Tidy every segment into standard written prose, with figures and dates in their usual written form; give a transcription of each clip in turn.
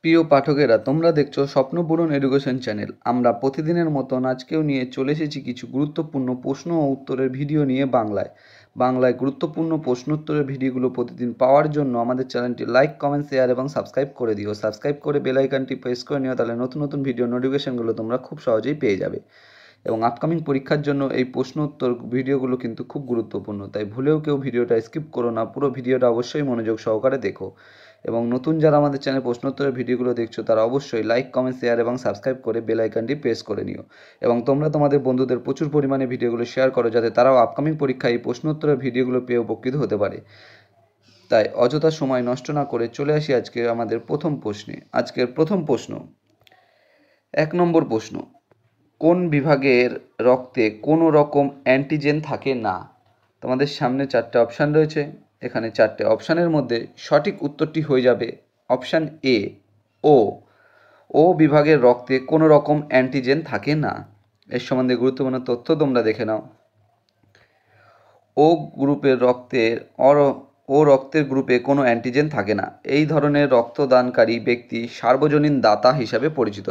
প্রিয় পাঠকেরা, তোমরা দেখছো স্বপ্নপূরণ এডুকেশন চ্যানেল। আমরা প্রতিদিনের মতন আজকেও নিয়ে চলে এসেছি কিছু গুরুত্বপূর্ণ প্রশ্ন ও উত্তরের ভিডিও নিয়ে বাংলায় গুরুত্বপূর্ণ প্রশ্ন উত্তরের ভিডিওগুলো প্রতিদিন পাওয়ার জন্য আমাদের চ্যানেলটি লাইক, কমেন্ট, শেয়ার এবং সাবস্ক্রাইব করে দিও। সাবস্ক্রাইব করে বেল আইকনটি প্রেস করে নিও, তাহলে নতুন নতুন ভিডিও নোটিফিকেশনগুলো তোমরা খুব সহজেই পেয়ে যাবে। এবং আপকামিং পরীক্ষার জন্য এই প্রশ্ন উত্তর ভিডিওগুলো কিন্তু খুব গুরুত্বপূর্ণ, তাই ভুলেও কেউ ভিডিওটা স্কিপ করো না, পুরো ভিডিওটা অবশ্যই মনোযোগ সহকারে দেখো। এবং নতুন যারা আমাদের চ্যানেল প্রশ্নোত্তরের ভিডিওগুলো দেখছো তারা অবশ্যই লাইক, কমেন্ট, শেয়ার এবং সাবস্ক্রাইব করে বেল আইকনটি প্রেস করে নিও। এবং তোমরা তোমাদের বন্ধুদের প্রচুর পরিমাণে ভিডিওগুলো শেয়ার করো, যাতে তারাও আপকামিং পরীক্ষায় এই প্রশ্নোত্তরের ভিডিওগুলো পেয়ে উপকৃত হতে পারে। তাই অযথা সময় নষ্ট না করে চলে আসি আজকে আমাদের প্রথম প্রশ্নে। আজকের প্রথম প্রশ্ন, 1 নম্বর প্রশ্ন, কোন বিভাগের রক্তে কোনো রকম অ্যান্টিজেন থাকে না? তোমাদের সামনে 4টে অপশান রয়েছে। এখানে 4টে অপশানের মধ্যে সঠিক উত্তরটি হয়ে যাবে অপশান এ, ও। ও বিভাগের রক্তে কোনো রকম অ্যান্টিজেন থাকে না। এর সম্বন্ধে গুরুত্বপূর্ণ তথ্য তোমরা দেখে নাও। ও গ্রুপের রক্তের ও রক্তের গ্রুপে কোনো অ্যান্টিজেন থাকে না। এই ধরনের রক্তদানকারী ব্যক্তি সার্বজনীন দাতা হিসাবে পরিচিত।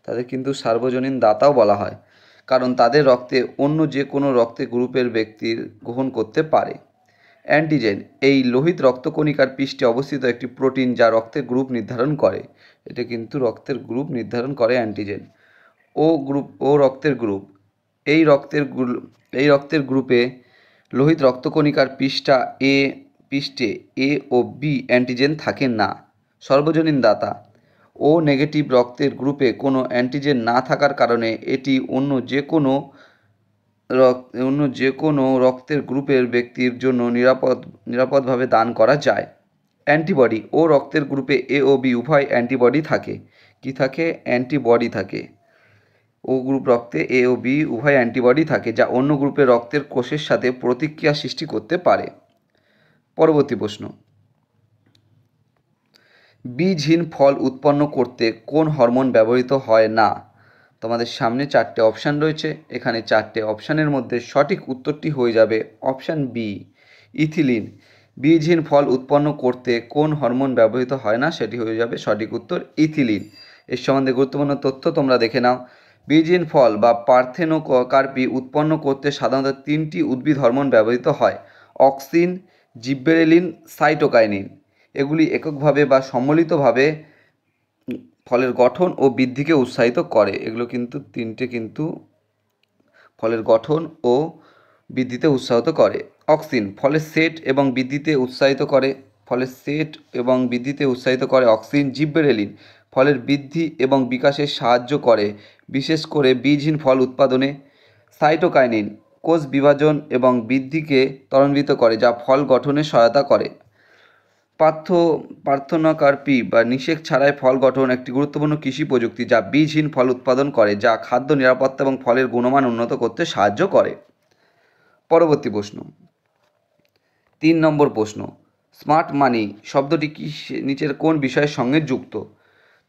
তাদের কিন্তু সার্বজনীন দাতাও বলা হয়, কারণ তাদের রক্তে অন্য যে কোনো রক্তের গ্রুপের ব্যক্তির গ্রহণ করতে পারে। অ্যান্টিজেন এই লোহিত রক্তকণিকার পৃষ্ঠে অবস্থিত একটি প্রোটিন, যা রক্তের গ্রুপ নির্ধারণ করে। এটা কিন্তু রক্তের গ্রুপ নির্ধারণ করে অ্যান্টিজেন। ও রক্তের গ্রুপ এই রক্তের গ্রুপে লোহিত রক্তকণিকার পৃষ্ঠে এ ও বি অ্যান্টিজেন থাকে না। সর্বজনীন দাতা ও নেগেটিভ রক্তের গ্রুপে কোনো অ্যান্টিজেন না থাকার কারণে এটি অন্য যে কোনো রক্তের গ্রুপের ব্যক্তির জন্য নিরাপদভাবে দান করা যায়। অ্যান্টিবডি ও রক্তের গ্রুপে এ ও বি উভয় অ্যান্টিবডি থাকে। কি থাকে? অ্যান্টিবডি থাকে। ও গ্রুপ রক্তে এ ও বি উভয় অ্যান্টিবডি থাকে, যা অন্য গ্রুপের রক্তের কোষের সাথে প্রতিক্রিয়া সৃষ্টি করতে পারে। পরবর্তী প্রশ্ন, বীজহীন ফল উৎপন্ন করতে কোন হরমোন ব্যবহৃত হয় না? তোমাদের সামনে 4টে অপশান রয়েছে। এখানে 4টে অপশানের মধ্যে সঠিক উত্তরটি হয়ে যাবে অপশান বি, ইথিলিন। বীজহীন ফল উৎপন্ন করতে কোন হরমোন ব্যবহৃত হয় না? সেটি হয়ে যাবে সঠিক উত্তর ইথিলিন। এর সম্বন্ধে গুরুত্বপূর্ণ তথ্য তোমরা দেখে নাও। বীজহীন ফল বা পার্থেনোকার্পি উৎপন্ন করতে সাধারণত 3টি উদ্ভিদ হরমোন ব্যবহৃত হয়: অক্সিন, জিব্বেরেলিন, সাইটোকাইনিন। এগুলি এককভাবে বা সম্মিলিতভাবে ফলের গঠন ও বৃদ্ধিকে উৎসাহিত করে। এগুলো কিন্তু 3টে কিন্তু ফলের গঠন ও বৃদ্ধিতে উৎসাহিত করে। অক্সিন ফলের সেট এবং বৃদ্ধিতে উৎসাহিত করে। অক্সিন। জিব্বেরেলিন ফলের বৃদ্ধি এবং বিকাশে সাহায্য করে, বিশেষ করে বীজহীন ফল উৎপাদনে। সাইটোকাইনিন কোষ বিভাজন এবং বৃদ্ধিকে ত্বরান্বিত করে, যা ফল গঠনে সহায়তা করে। পার্থেনোকার্পি বা নিষেক ছাড়াই ফল গঠন একটি গুরুত্বপূর্ণ কৃষি প্রযুক্তি, যা বীজহীন ফল উৎপাদন করে, যা খাদ্য নিরাপত্তা এবং ফলের গুণমান উন্নত করতে সাহায্য করে। পরবর্তী প্রশ্ন, 3 নম্বর প্রশ্ন, স্মার্ট মানি শব্দটি কি নিচের কোন বিষয়ের সঙ্গে যুক্ত?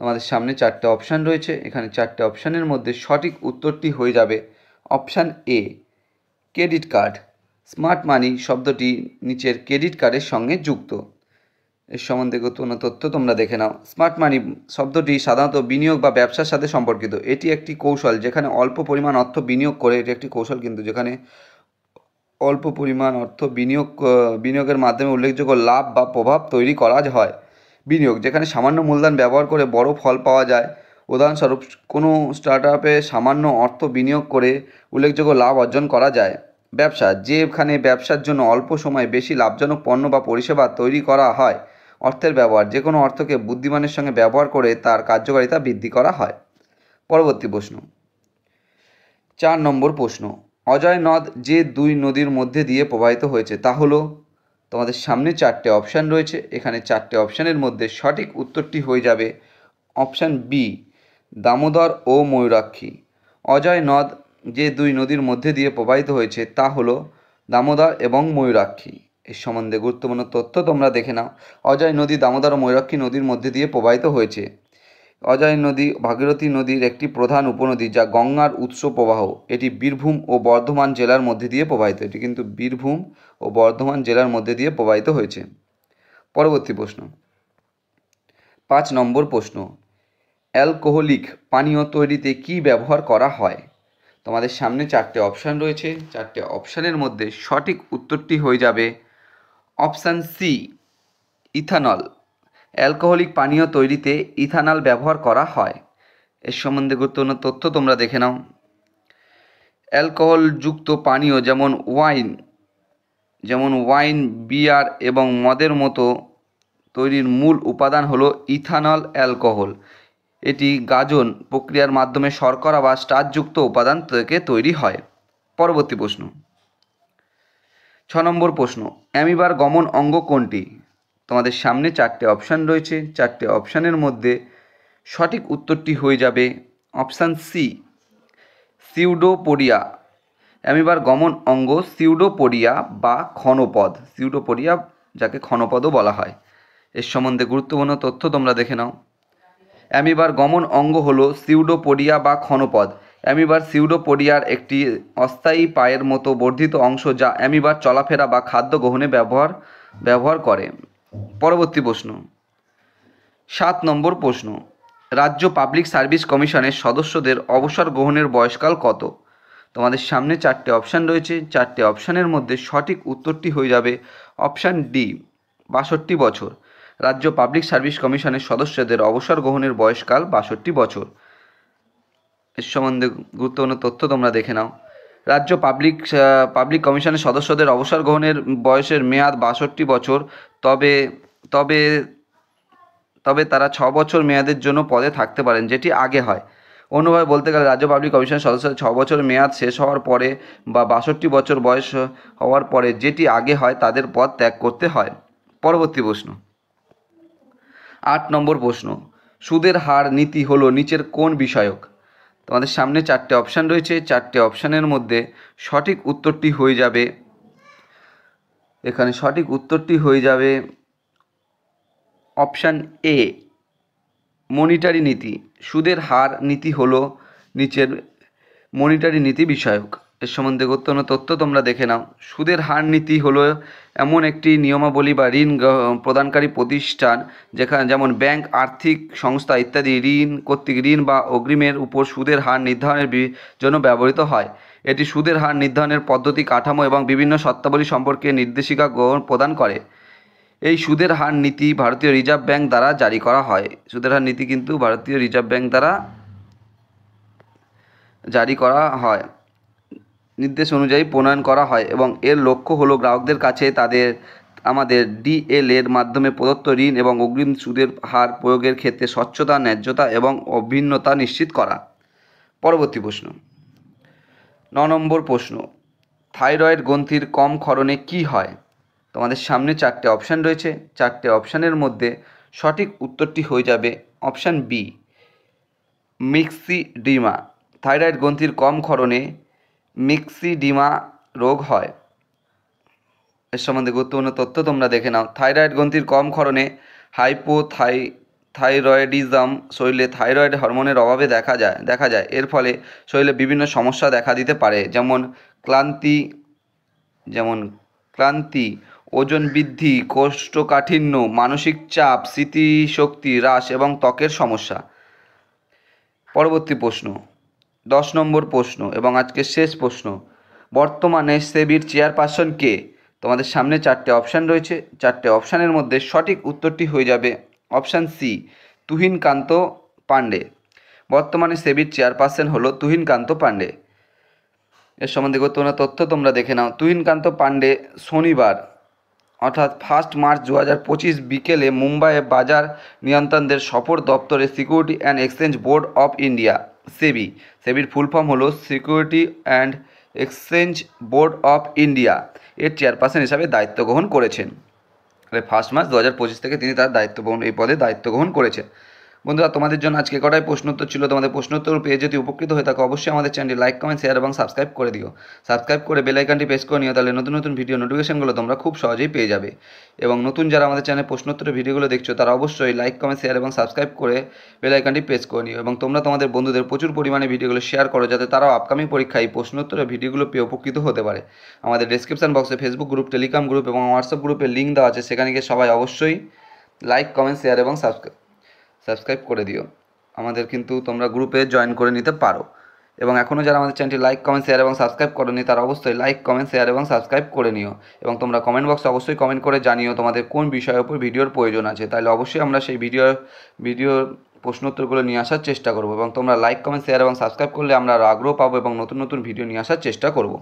তোমাদের সামনে 4টে অপশান রয়েছে। এখানে 4টে অপশানের মধ্যে সঠিক উত্তরটি হয়ে যাবে option A, credit card. Smart মানি শব্দটি নিচের ক্রেডিট কার্ডের সঙ্গে যুক্ত। এর সম্বন্ধে গুরুত্বপূর্ণ তথ্য তোমরা দেখে নাও। স্মার্ট মানি শব্দটি সাধারণত বিনিয়োগ বা ব্যবসার সাথে সম্পর্কিত। এটি একটি কৌশল যেখানে অল্প পরিমাণ অর্থ বিনিয়োগ করে, এটি একটি কৌশল কিন্তু যেখানে অল্প পরিমাণ অর্থ বিনিয়োগের মাধ্যমে উল্লেখযোগ্য লাভ বা প্রভাব তৈরি করা হয়। বিনিয়োগ যেখানে সামান্য মূলধন ব্যবহার করে বড় ফল পাওয়া যায়। উদাহরণস্বরূপ, কোনো স্টার্টআপে সামান্য অর্থ বিনিয়োগ করে উল্লেখযোগ্য লাভ অর্জন করা যায়। ব্যবসা যেখানে ব্যবসার জন্য অল্প সময়ে বেশি লাভজনক পণ্য বা পরিষেবা তৈরি করা হয়। অর্থের ব্যবহার যে কোনো অর্থকে বুদ্ধিমানের সঙ্গে ব্যবহার করে তার কার্যকারিতা বৃদ্ধি করা হয়। পরবর্তী প্রশ্ন, 4 নম্বর প্রশ্ন, অজয় নদ যে 2 নদীর মধ্যে দিয়ে প্রবাহিত হয়েছে তা হলো? তোমাদের সামনে 4টে অপশান রয়েছে। এখানে 4টে অপশানের মধ্যে সঠিক উত্তরটি হয়ে যাবে অপশান বি, দামোদর ও ময়ূরাক্ষী। অজয় নদ যে 2 নদীর মধ্যে দিয়ে প্রবাহিত হয়েছে তা হলো দামোদর এবং ময়ূরাক্ষী। এর সম্বন্ধে গুরুত্বপূর্ণ তথ্য তোমরা দেখে নাও। অজয় নদী দামোদর ও ময়ূরাক্ষী নদীর মধ্যে দিয়ে প্রবাহিত হয়েছে। অজয় নদী ভাগীরথী নদীর একটি প্রধান উপনদী, যা গঙ্গার উৎস প্রবাহ। এটি বীরভূম ও বর্ধমান জেলার মধ্যে দিয়ে প্রবাহিত। এটি কিন্তু বীরভূম ও বর্ধমান জেলার মধ্যে দিয়ে প্রবাহিত হয়েছে। পরবর্তী প্রশ্ন, 5 নম্বর প্রশ্ন, অ্যালকোহলিক পানীয় তৈরিতে কি ব্যবহার করা হয়? তোমাদের সামনে চারটে অপশান রয়েছে, চারটে অপশানের মধ্যে সঠিক উত্তরটি হয়ে যাবে অপশান সি, ইথানল। অ্যালকোহলিক পানীয় তৈরিতে ইথানল ব্যবহার করা হয়। এর সম্বন্ধে গুরুত্বপূর্ণ তথ্য তোমরা দেখে নাও। অ্যালকোহলযুক্ত পানীয় যেমন ওয়াইন, বিয়ার এবং মদের মতো তৈরির মূল উপাদান হলো ইথানল অ্যালকোহল। এটি গাজন প্রক্রিয়ার মাধ্যমে শর্করা বা স্টার্চযুক্ত উপাদান থেকে তৈরি হয়। পরবর্তী প্রশ্ন, 6 নম্বর প্রশ্ন, অ্যামিবার গমন অঙ্গ কোনটি? তোমাদের সামনে চারটে অপশান রয়েছে, চারটে অপশানের মধ্যে সঠিক উত্তরটি হয়ে যাবে অপশান সি, সিউডোপোডিয়া। অ্যামিবার গমন অঙ্গ সিউডোপোডিয়া বা ক্ষণপদ, সিউডোপোডিয়া যাকে ক্ষণপদও বলা হয়। এর সম্বন্ধে গুরুত্বপূর্ণ তথ্য তোমরা দেখে নাও। অ্যামিবার গমন অঙ্গ হলো সিউডোপোডিয়া বা ক্ষণপদ। অ্যামিবার সিউডোপোডিয়ার একটি অস্থায়ী পায়ের মতো বর্ধিত অংশ যা অ্যামিবার চলাফেরা বা খাদ্য গ্রহণে ব্যবহার করে। পরবর্তী প্রশ্ন, 7 নম্বর প্রশ্ন, রাজ্য পাবলিক সার্ভিস কমিশনের সদস্যদের অবসর গ্রহণের বয়সকাল কত? তোমাদের সামনে চারটে অপশান রয়েছে, চারটে অপশানের মধ্যে সঠিক উত্তরটি হয়ে যাবে অপশান ডি, 62 বছর। রাজ্য পাবলিক সার্ভিস কমিশনের সদস্যদের অবসর গ্রহণের বয়সকাল 62 বছর। এর সম্বন্ধে গুরুত্বপূর্ণ তথ্য তোমরা দেখে নাও। রাজ্য পাবলিক কমিশনের সদস্যদের অবসর গ্রহণের বয়সের মেয়াদ 62 বছর, তবে তারা 6 বছর মেয়াদের জন্য পদে থাকতে পারেন, যেটি আগে হয়। অন্যভাবে বলতে গেলে রাজ্য পাবলিক কমিশনের সদস্যদের 6 বছর মেয়াদ শেষ হওয়ার পরে বা 62 বছর বয়স হওয়ার পরে যেটি আগে হয় তাদের পদ ত্যাগ করতে হয়। পরবর্তী প্রশ্ন, 8 নম্বর প্রশ্ন, সুদের হার নীতি হলো নিচের কোন বিষয়ক? তোমাদের সামনে চারটে অপশান রয়েছে, চারটে অপশানের মধ্যে সঠিক উত্তরটি হয়ে যাবে, এখানে সঠিক উত্তরটি হয়ে যাবে অপশান এ, মনিটারি নীতি। সুদের হার নীতি হলো নিচের মনিটারি নীতি বিষয়ক। এর সম্বন্ধে গুরুত্বপূর্ণ তথ্য তোমরা দেখে নাও। সুদের হার নীতি হলো এমন একটি নিয়মাবলী বা ঋণ প্রদানকারী প্রতিষ্ঠান যেমন ব্যাংক, আর্থিক সংস্থা ইত্যাদি ঋণ কর্তৃক ঋণ বা অগ্রিমের উপর সুদের হার নির্ধারণের জন্য ব্যবহৃত হয়। এটি সুদের হার নির্ধারণের পদ্ধতি, কাঠামো এবং বিভিন্ন শর্তাবলী সম্পর্কে নির্দেশিকা প্রদান করে। এই সুদের হার নীতি ভারতীয় রিজার্ভ ব্যাংক দ্বারা জারি করা হয়। সুদের হার নীতি কিন্তু ভারতীয় রিজার্ভ ব্যাংক দ্বারা জারি করা হয়, নির্দেশ অনুযায়ী প্রণয়ন করা হয় এবং এর লক্ষ্য হলো গ্রাহকদের কাছে আমাদের ডিএল এর মাধ্যমে প্রদত্ত ঋণ এবং অগ্রিম সুদের হার প্রয়োগের ক্ষেত্রে স্বচ্ছতা, ন্যায্যতা এবং অভিন্নতা নিশ্চিত করা। পরবর্তী প্রশ্ন, 9 নম্বর প্রশ্ন, থাইরয়েড গ্রন্থির কম ক্ষরণে কি হয়? তোমাদের সামনে চারটে অপশান রয়েছে, চারটে অপশানের মধ্যে সঠিক উত্তরটি হয়ে যাবে অপশান বি, মিক্সিডিমা। থাইরয়েড গ্রন্থির কম ক্ষরণে মিক্সিডিমা রোগ হয়। এর সম্বন্ধে গুরুত্বপূর্ণ তথ্য তোমরা দেখে নাও। থাইরয়েড গ্রন্থির কম ক্ষরণে থাইরয়েডিজম, শরীরে থাইরয়েড হরমোনের অভাবে দেখা যায়। এর ফলে শরীরে বিভিন্ন সমস্যা দেখা দিতে পারে, যেমন ক্লান্তি, ওজন বৃদ্ধি, কোষ্ঠকাঠিন্য, মানসিক চাপ, স্মৃতিশক্তি হ্রাস এবং ত্বকের সমস্যা। পরবর্তী প্রশ্ন, 10 নম্বর প্রশ্ন এবং আজকের শেষ প্রশ্ন, বর্তমানে সেবির চেয়ারপারসন কে? তোমাদের সামনে চারটে অপশান রয়েছে, চারটে অপশানের মধ্যে সঠিক উত্তরটি হয়ে যাবে অপশান সি, তুহিনকান্ত পাণ্ডে। বর্তমানে সেবির চেয়ারপারসন হলো তুহিনকান্ত পাণ্ডে। এর সম্বন্ধে গুরুত্বপূর্ণ তথ্য তোমরা দেখে নাও। তুহিনকান্ত পাণ্ডে শনিবার অর্থাৎ 1 মার্চ 2025 বিকেলে মুম্বাইয়ে বাজার নিয়ন্ত্রকদের সফর দপ্তরে security and exchange board of India, সেবির ফুল ফর্ম হলো security and exchange board of India এর চেয়ারপারসন হিসাবে দায়িত্ব গ্রহণ করেছেন। 1 মার্চ 2025 থেকে তিনি তার এই পদে দায়িত্ব গ্রহণ করেছেন। বন্ধুরা, তোমাদের জন্য আজকে কটাই প্রশ্নোত্তর ছিল। তোমাদের প্রশ্নোত্তর পেয়ে যদি উপকৃত হয়ে থাকো অবশ্যই আমাদের চ্যানেলটি লাইক, কমেন্ট, শেয়ার এবং সাবস্ক্রাইব করে দিও। সাবস্ক্রাইব করে বেল আইকনটি প্রেস করে নিও, তাহলে নতুন নতুন ভিডিও নোটিফিকেশনগুলো তোমরা খুব সহজেই পেয়ে যাবে। এবং নতুন যারা আমাদের চ্যানেলে প্রশ্নোত্তরের ভিডিওগুলো দেখছো তারা অবশ্যই লাইক, কমেন্ট, শেয়ার এবং সাবস্ক্রাইব করে বেল আইকনটি প্রেস করে নিও এবং তোমরা তোমাদের বন্ধুদের প্রচুর পরিমাণে ভিডিওগুলো শেয়ার করো, যাতে তারাও আপকামিং পরীক্ষায় এই প্রশ্নোত্তরের ভিডিওগুলো পেয়ে উপকৃত হতে পারে। আমাদের ডেসক্রিপশন বক্সে ফেসবুক গ্রুপ, টেলিগ্রাম গ্রুপ এবং হোয়াটসঅ্যাপ গ্রুপের লিঙ্ক দেওয়া আছে, সেখানে গিয়ে সবাই অবশ্যই লাইক, কমেন্ট, শেয়ার এবং সাবস্ক্রাইব করে দিও। আমাদের কিন্তু তোমরা গ্রুপে জয়েন করে নিতে পারো। এবং এখনও যারা আমাদের চ্যানেলটি লাইক কমেন্ট শেয়ার এবং সাবস্ক্রাইব করোনি তারা অবশ্যই লাইক কমেন্ট শেয়ার এবং সাবস্ক্রাইব করে নিও। এবং তোমরা কমেন্ট বক্সে অবশ্যই কমেন্ট করে জানিও তোমাদের কোন বিষয়ের উপর ভিডিওর প্রয়োজন আছে, তাহলে অবশ্যই আমরা সেই ভিডিওর প্রশ্নোত্তরগুলো নিয়ে আসার চেষ্টা করব। এবং তোমরা লাইক কমেন্ট শেয়ার এবং সাবস্ক্রাইব করলে আমরা আরও আগ্রহ পাবো এবং নতুন নতুন ভিডিও নিয়ে আসার চেষ্টা করব।